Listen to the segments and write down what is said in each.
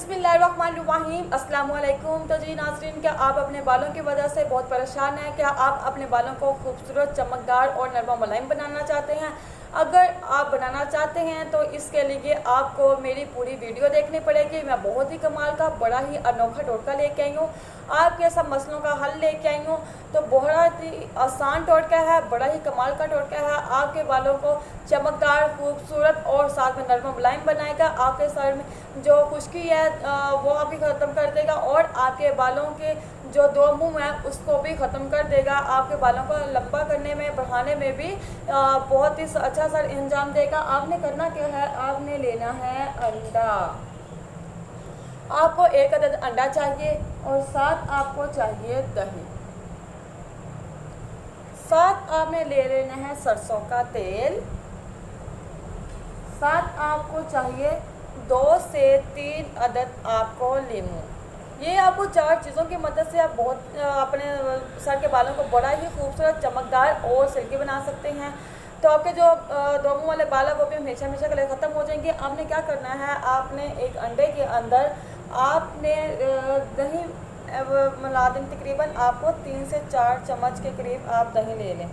बिस्मिल्लाहिर्रहमानिर्रहीम अस्सलाम वालेकुम। तो जी नाज़रीन, क्या आप अपने बालों की वजह से बहुत परेशान हैं? क्या आप अपने बालों को खूबसूरत, चमकदार और नरमा मुलायम बनाना चाहते हैं? अगर आप बनाना चाहते हैं तो इसके लिए आपको मेरी पूरी वीडियो देखनी पड़ेगी। मैं बहुत ही कमाल का बड़ा ही अनोखा टोटका लेके आई हूँ, आपके सब मसलों का हल लेके आई हूँ। तो बहुत ही आसान टोटका है, बड़ा ही कमाल का टोटका है। आपके बालों को चमकदार, खूबसूरत और साथ में नरमा मुलायम बनाएगा। आपके सर में जो खुश्की है वो आपकी ख़त्म कर देगा और आपके बालों के जो दो मुंह है उसको भी ख़त्म कर देगा। आपके बालों को लंबा करने में, बढ़ाने में भी बहुत ही अच्छा सा इंजाम देगा। आपने करना क्या है, आपने लेना है अंडा। आपको एक अदद अंडा चाहिए और साथ आपको चाहिए दही। साथ आपने ले लेना है सरसों का तेल। साथ आपको चाहिए 2 से 3 अदद आपको लीमू। ये आपको 4 चीज़ों की मदद से आप बहुत अपने सर के बालों को बड़ा ही खूबसूरत, चमकदार और सिल्की बना सकते हैं। तो आपके जो दो मुंह वाले बाल है वो भी हमेशा हमेशा के लिए ख़त्म हो जाएंगे। आपने क्या करना है, आपने एक अंडे के अंदर आपने दही मिला दें। तकरीबन आपको 3 से 4 चम्मच के करीब आप दही ले लें।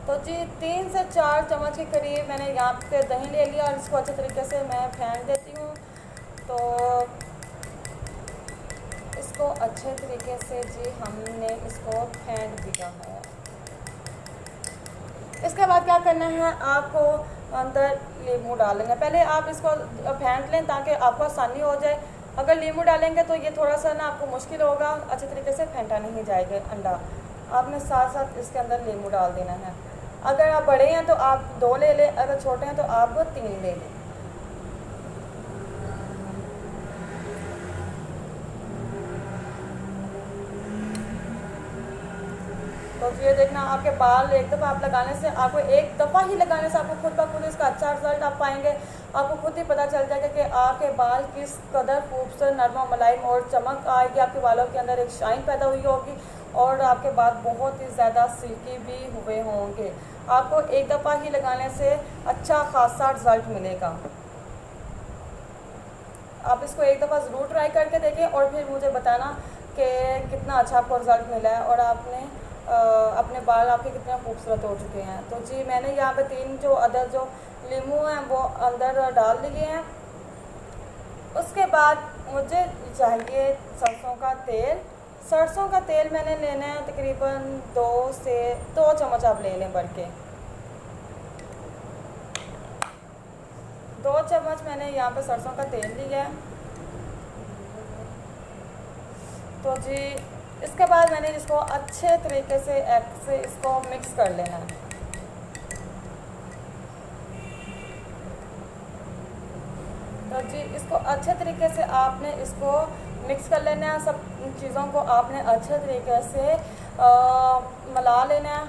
तो जी 3 से 4 चम्मच के करीब मैंने यहाँ पे दही ले लिया और इसको अच्छे तरीके से मैं फेंट देती हूँ। तो इसको अच्छे तरीके से जी हमने इसको फेंट दिया है। इसके बाद क्या करना है, आपको अंदर नींबू डालेंगे। पहले आप इसको फेंट लें ताकि आपको आसानी हो जाए। अगर नींबू डालेंगे तो ये थोड़ा सा ना आपको मुश्किल होगा, अच्छे तरीके से फेंटा नहीं जाएगा अंडा। आपने साथ साथ इसके अंदर नींबू डाल देना है। अगर आप बड़े हैं तो आप 2 ले लें, अगर छोटे हैं तो आप 3 ले लें। तो ये देखना, आपके बाल एक दफ़ा आप लगाने से, आपको एक दफ़ा ही लगाने से आपको खुद ब खुद इसका अच्छा रिजल्ट आप पाएंगे। आपको खुद ही पता चल जाएगा कि आपके बाल किस कदर खूबसूरत, नरमा, मुलायम और चमक आएगी। आपके बालों के अंदर एक शाइन पैदा हुई होगी और आपके बाल बहुत ही ज़्यादा सिल्की भी हुए होंगे। आपको एक दफ़ा ही लगाने से अच्छा खासा रिजल्ट मिलेगा। आप इसको एक दफ़ा ज़रूर ट्राई करके देखें और फिर मुझे बताना कि कितना अच्छा आपको रिज़ल्ट मिला है और आपने अपने बाल आपके कितने खूबसूरत हो चुके हैं। तो जी मैंने यहाँ पे 3 जो अदद जो लीमू हैं वो अंदर डाल दिए हैं। उसके बाद मुझे चाहिए सरसों का तेल। सरसों का तेल मैंने लेना है तकरीबन 2 चम्मच आप ले लें, बढ़ के 2 चम्मच मैंने यहाँ पे सरसों का तेल लिया है। तो जी इसके बाद मैंने इसको अच्छे तरीके से इसको मिक्स कर लेना है। तो जी इसको अच्छे तरीके से आपने इसको मिक्स कर लेना है। सब चीज़ों को आपने अच्छे तरीके से मिला लेना है।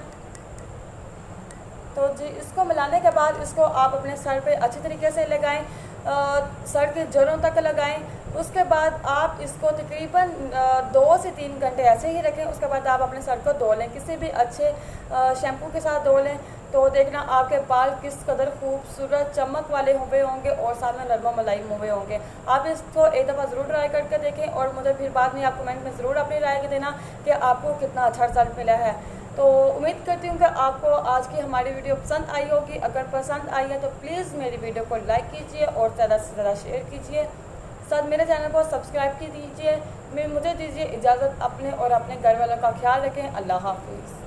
तो जी इसको मिलाने के बाद इसको आप अपने सर पे अच्छे तरीके से लगाएं, सर के जड़ों तक लगाएं। उसके बाद आप इसको तकरीबन 2 से 3 घंटे ऐसे ही रखें। उसके बाद आप अपने सर को धो लें, किसी भी अच्छे शैम्पू के साथ धो लें। तो देखना आपके बाल किस कदर खूबसूरत, चमक वाले हुए होंगे और साथ में नरमा मुलायम हुए होंगे। आप इसको एक दफ़ा ज़रूर ट्राई करके देखें और मुझे फिर बाद में आप कमेंट में ज़रूर अपनी राय देना कि आपको कितना अच्छा रिजल्ट मिला है। तो उम्मीद करती हूँ कि आपको आज की हमारी वीडियो पसंद आई होगी। अगर पसंद आई है तो प्लीज़ मेरी वीडियो को लाइक कीजिए और ज़्यादा से ज़्यादा शेयर कीजिए। साथ मेरे चैनल को सब्सक्राइब कीजिए। मुझे दीजिए इजाज़त। अपने और अपने घर वालों का ख्याल रखें। अल्लाह हाफिज़।